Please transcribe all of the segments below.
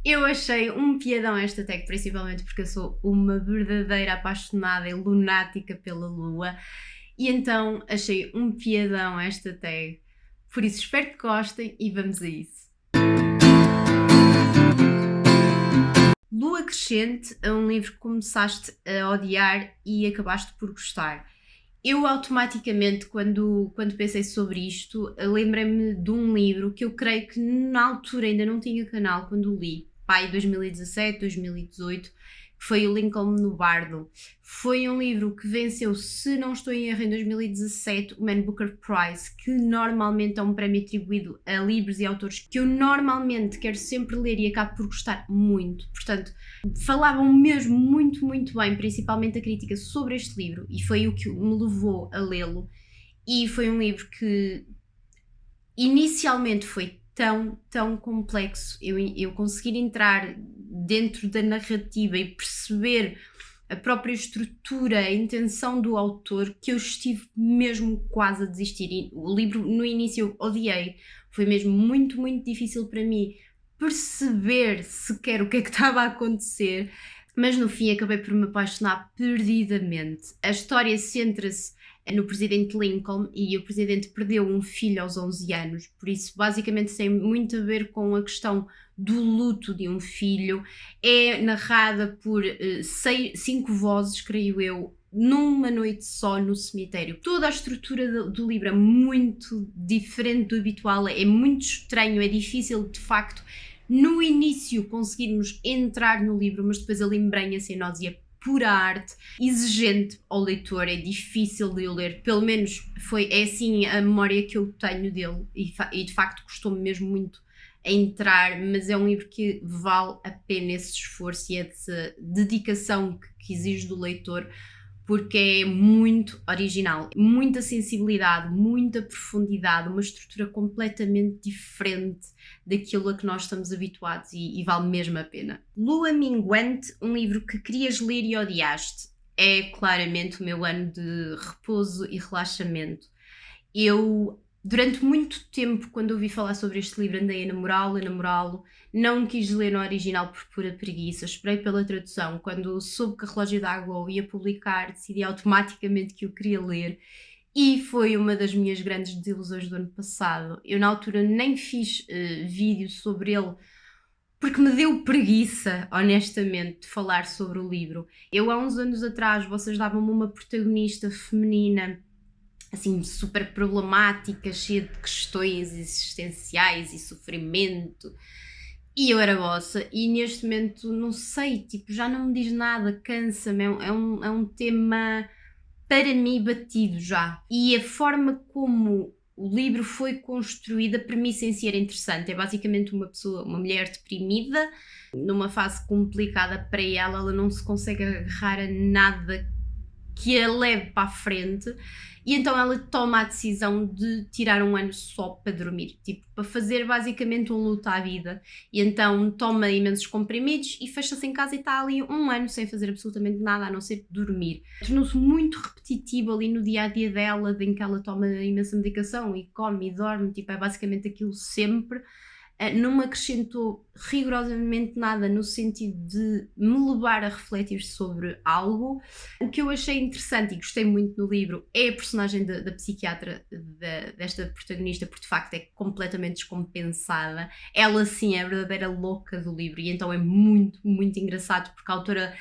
Eu achei um piadão esta tag, principalmente porque eu sou uma verdadeira apaixonada e lunática pela Lua, e então achei um piadão esta tag. Por isso espero que gostem e vamos a isso. Lua Crescente é um livro que começaste a odiar e acabaste por gostar. Eu automaticamente, quando pensei sobre isto, lembrei-me de um livro que eu creio que na altura ainda não tinha canal quando o li, pai 2017, 2018, que foi o Lincoln no Bardo. Foi um livro que venceu, se não estou em erro, em 2017, o Man Booker Prize, que normalmente é um prémio atribuído a livros e autores que eu normalmente quero sempre ler e acabo por gostar muito. Portanto, falavam mesmo muito bem, principalmente a crítica sobre este livro, e foi o que me levou a lê-lo. E foi um livro que inicialmente foi tão complexo, eu conseguir entrar dentro da narrativa e perceber a própria estrutura, a intenção do autor, que eu estive mesmo quase a desistir. E o livro no início eu odiei, foi mesmo muito difícil para mim perceber sequer o que é que estava a acontecer, mas no fim acabei por me apaixonar perdidamente. A história centra-se no presidente Lincoln, e o presidente perdeu um filho aos 11 anos, por isso basicamente tem muito a ver com a questão do luto de um filho. É narrada por 5 vozes, creio eu, numa noite só no cemitério. Toda a estrutura do livro é muito diferente do habitual, é muito estranho, é difícil de facto no início conseguirmos entrar no livro, mas depois ele embranha-se em nós e é pura arte, exigente ao leitor, é difícil de eu ler, pelo menos é assim a memória que eu tenho dele, e de facto custou-me mesmo muito a entrar, mas é um livro que vale a pena esse esforço e essa dedicação que exige do leitor, porque é muito original, muita sensibilidade, muita profundidade, uma estrutura completamente diferente daquilo a que nós estamos habituados, e vale mesmo a pena. Lua Minguante, um livro que querias ler e odiaste. É claramente o meu ano de repouso e relaxamento. Eu, durante muito tempo, quando ouvi falar sobre este livro, andei a namorá-lo, não quis ler no original por pura preguiça, esperei pela tradução. Quando soube que a Relógio d'Água o ia publicar, decidi automaticamente que eu queria ler, e foi uma das minhas grandes desilusões do ano passado. Eu na altura nem fiz vídeo sobre ele, porque me deu preguiça, honestamente, de falar sobre o livro. Eu há uns anos atrás, vocês davam-me uma protagonista feminina assim super problemática, cheia de questões existenciais e sofrimento, e eu era vossa, e neste momento não sei, tipo, já não me diz nada, cansa-me, é um tema para mim batido já, e a forma como o livro foi construído, a premissa em si era interessante. É basicamente uma mulher deprimida, numa fase complicada para ela, ela não se consegue agarrar a nada que a leve para a frente, e então ela toma a decisão de tirar um ano só para dormir, tipo, para fazer basicamente um luto à vida, e então toma imensos comprimidos e fecha-se em casa e está ali um ano sem fazer absolutamente nada a não ser dormir. Tornou-se muito repetitivo ali no dia-a-dia dela, em que ela toma imensa medicação e come e dorme, tipo, é basicamente aquilo sempre. Não me acrescentou rigorosamente nada no sentido de me levar a refletir sobre algo. O que eu achei interessante e gostei muito no livro é a personagem da psiquiatra desta protagonista, porque de facto é completamente descompensada. Ela sim é a verdadeira louca do livro, e então é muito engraçado, porque a autora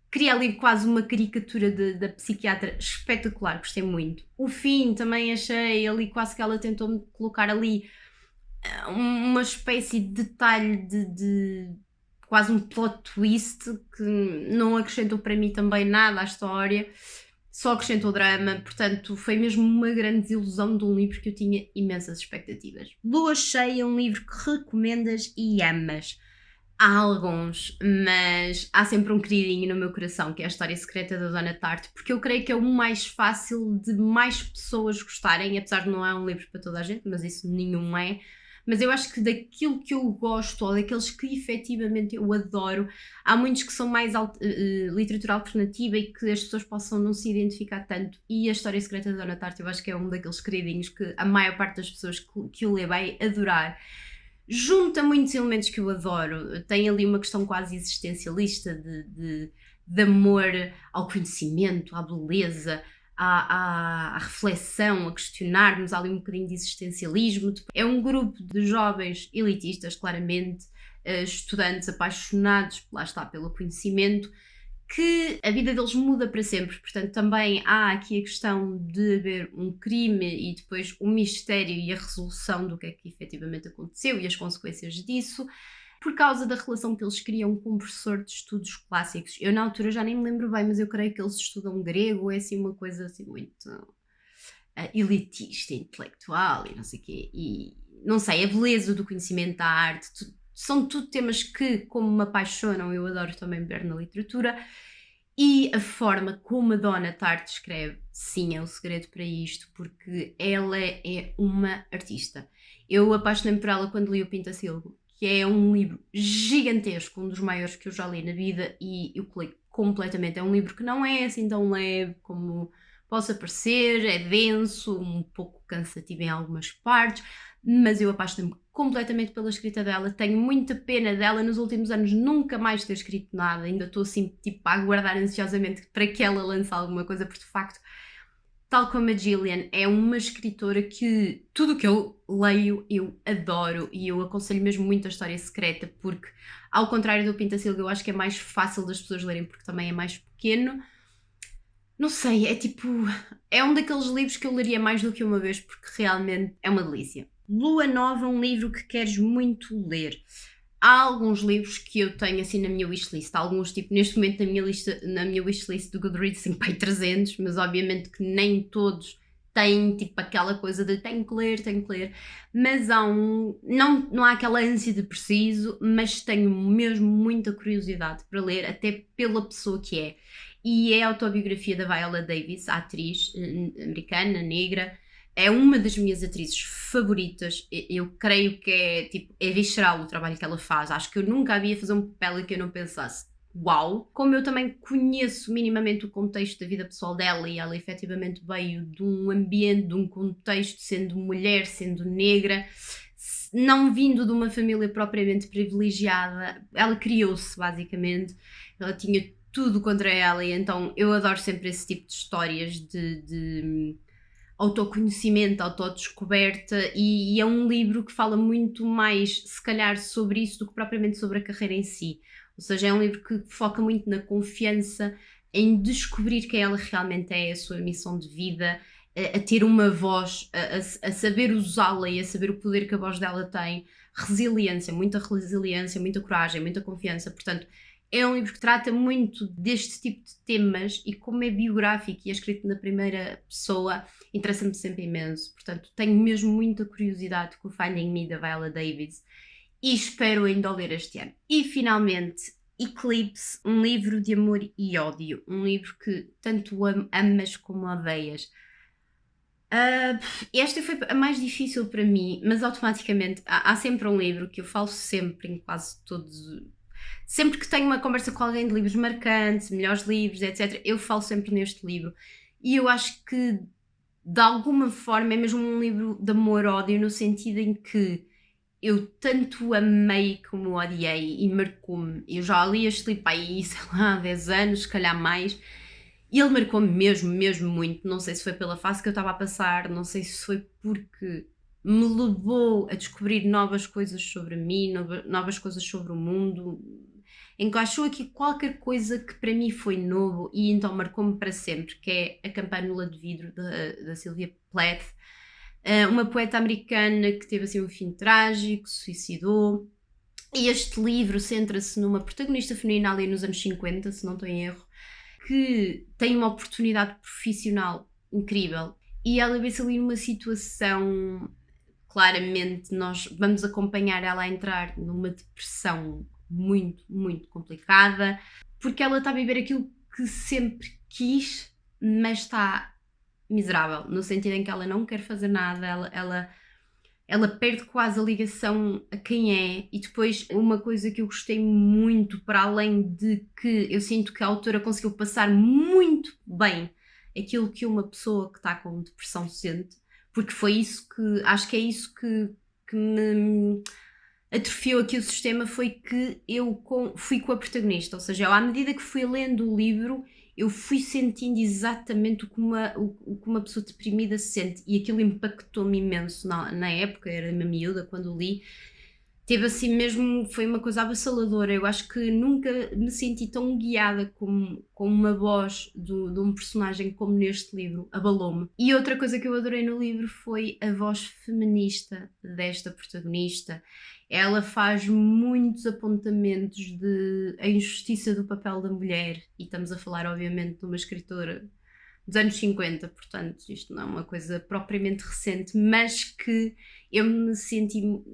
cria ali quase uma caricatura da psiquiatra espetacular, gostei muito. O fim também achei ali quase que ela tentou-me colocar ali uma espécie de detalhe de quase um plot twist que não acrescentou para mim também nada à história, só acrescentou drama. Portanto foi mesmo uma grande desilusão de um livro que eu tinha imensas expectativas. Lua Cheia é um livro que recomendas e amas. Há alguns, mas há sempre um queridinho no meu coração, que é a História Secreta da Dona Tarte, porque eu creio que é o mais fácil de mais pessoas gostarem, apesar de não é um livro para toda a gente, mas isso nenhum é. Mas eu acho que daquilo que eu gosto, ou daqueles que efetivamente eu adoro, há muitos que são mais literatura alternativa e que as pessoas possam não se identificar tanto, e a História Secreta da Dona Tarte eu acho que é um daqueles queridinhos que a maior parte das pessoas que o lê vai adorar. junta muitos elementos que eu adoro. Tem ali uma questão quase existencialista de amor ao conhecimento, à beleza, à reflexão, a questionarmos, há ali um bocadinho de existencialismo. É um grupo de jovens elitistas, claramente, estudantes apaixonados, lá está, pelo conhecimento, que a vida deles muda para sempre. Portanto, também há aqui a questão de haver um crime e depois o mistério e a resolução do que é que efetivamente aconteceu e as consequências disso, por causa da relação que eles criam com um professor de estudos clássicos. Eu na altura já nem me lembro bem, mas eu creio que eles estudam grego, é assim uma coisa assim muito elitista, intelectual e não sei o quê. E não sei, a beleza do conhecimento da arte, são tudo temas que, como me apaixonam, eu adoro também ver na literatura. E a forma como a Donna Tartt escreve, sim, é o segredo para isto, porque ela é uma artista. Eu apaixonei-me por ela quando li o Pintacilgo, que é um livro gigantesco, um dos maiores que eu já li na vida, e eu colei completamente. É um livro que não é assim tão leve como possa parecer, é denso, um pouco cansativo em algumas partes, mas eu apaixonei-me completamente pela escrita dela. Tenho muita pena dela nos últimos anos nunca mais ter escrito nada, ainda estou assim tipo a aguardar ansiosamente para que ela lance alguma coisa, porque de facto, tal como a Gillian, é uma escritora que tudo o que eu leio eu adoro, e eu aconselho mesmo muito a História Secreta, porque ao contrário do Pintacilgo eu acho que é mais fácil das pessoas lerem porque também é mais pequeno. Não sei, é tipo, é um daqueles livros que eu leria mais do que uma vez porque realmente é uma delícia. Lua Nova é um livro que queres muito ler. Há alguns livros que eu tenho assim na minha wishlist, alguns tipo neste momento na minha wishlist do Goodreads tem pai 300, mas obviamente que nem todos têm tipo aquela coisa de tenho que ler, mas há não há aquela ânsia de preciso, mas tenho mesmo muita curiosidade para ler, até pela pessoa que é. E é a autobiografia da Viola Davis, a atriz americana, negra. É uma das minhas atrizes favoritas. Eu creio que é, tipo, é visceral o trabalho que ela faz. Acho que eu nunca havia fazer um papel em que eu não pensasse uau. Como eu também conheço minimamente o contexto da vida pessoal dela, e ela efetivamente veio de um ambiente, de um contexto, sendo mulher, sendo negra, não vindo de uma família propriamente privilegiada, ela criou-se basicamente, ela tinha tudo contra ela, e então eu adoro sempre esse tipo de histórias de autoconhecimento, autodescoberta, e é um livro que fala muito mais, se calhar, sobre isso do que propriamente sobre a carreira em si. Ou seja, é um livro que foca muito na confiança, em descobrir quem ela realmente é, a sua missão de vida, a ter uma voz, a saber usá-la e a saber o poder que a voz dela tem, resiliência, muita coragem, muita confiança. Portanto, é um livro que trata muito deste tipo de temas, e como é biográfico e é escrito na primeira pessoa, interessa-me sempre imenso. Portanto, tenho mesmo muita curiosidade com o Finding Me da Viola Davis e espero ainda o ler este ano. E finalmente, Eclipse, um livro de amor e ódio, um livro que tanto amas como odeias. Esta foi a mais difícil para mim, mas automaticamente há sempre um livro que eu falo sempre em quase todos. Sempre que tenho uma conversa com alguém de livros marcantes, melhores livros, etc., eu falo sempre neste livro. E eu acho que, de alguma forma, é mesmo um livro de amor-ódio, no sentido em que eu tanto amei como odiei e marcou-me. Eu já li este livro aí, sei lá, há 10 anos, se calhar mais, e ele marcou-me mesmo, mesmo muito. Não sei se foi pela fase que eu estava a passar, não sei se foi porque me levou a descobrir novas coisas sobre mim, novas coisas sobre o mundo. Encaixou aqui qualquer coisa que para mim foi novo e então marcou-me para sempre, que é A Campanula de Vidro, da Sylvia Plath. Uma poeta americana que teve assim um fim trágico, se suicidou. E este livro centra-se numa protagonista feminina ali nos anos 50, se não estou em erro, que tem uma oportunidade profissional incrível, e ela vê-se ali numa situação, claramente nós vamos acompanhar ela a entrar numa depressão muito, muito complicada, porque ela está a viver aquilo que sempre quis, mas está miserável, no sentido em que ela não quer fazer nada, ela perde quase a ligação a quem é. E depois, uma coisa que eu gostei muito, para além de que eu sinto que a autora conseguiu passar muito bem aquilo que uma pessoa que está com depressão sente, porque foi isso que, acho que é isso que me atrofiou aqui o sistema foi que fui com a protagonista, ou seja, à medida que fui lendo o livro, eu fui sentindo exatamente o que uma pessoa deprimida se sente, e aquilo impactou-me imenso na época, era uma miúda quando li. Teve assim mesmo, foi uma coisa avassaladora. Eu acho que nunca me senti tão guiada com uma voz de um personagem como neste livro, abalou-me. E outra coisa que eu adorei no livro foi a voz feminista desta protagonista. Ela faz muitos apontamentos de a injustiça do papel da mulher, e estamos a falar obviamente de uma escritora dos anos 50, portanto isto não é uma coisa propriamente recente, mas que eu me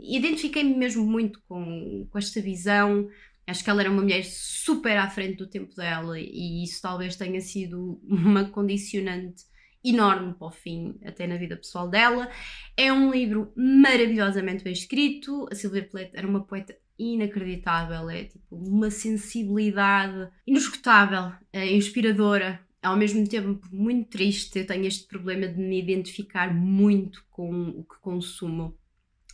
identifiquei-me mesmo muito com esta visão. Acho que ela era uma mulher super à frente do tempo dela, e isso talvez tenha sido uma condicionante enorme para o fim, até na vida pessoal dela. É um livro maravilhosamente bem escrito. A Sylvia Plath era uma poeta inacreditável, é tipo uma sensibilidade inesgotável, inspiradora, ao mesmo tempo muito triste. Eu tenho este problema de me identificar muito com o que consumo.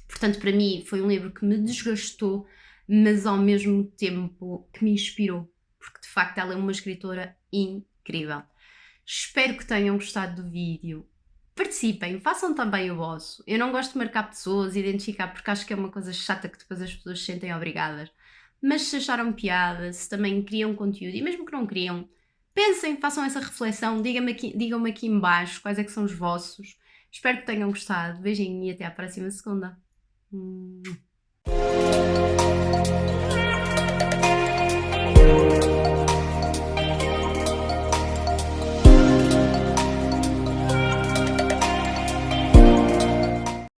Portanto, para mim foi um livro que me desgastou, mas ao mesmo tempo que me inspirou, porque de facto ela é uma escritora incrível. Espero que tenham gostado do vídeo. Participem, façam também o vosso. Eu não gosto de marcar pessoas, identificar, porque acho que é uma coisa chata que depois as pessoas se sentem obrigadas. Mas se acharam piada, se também criam conteúdo, e mesmo que não criam, pensem, façam essa reflexão, digam-me aqui em baixo quais é que são os vossos. Espero que tenham gostado. Beijinho e até à próxima segunda.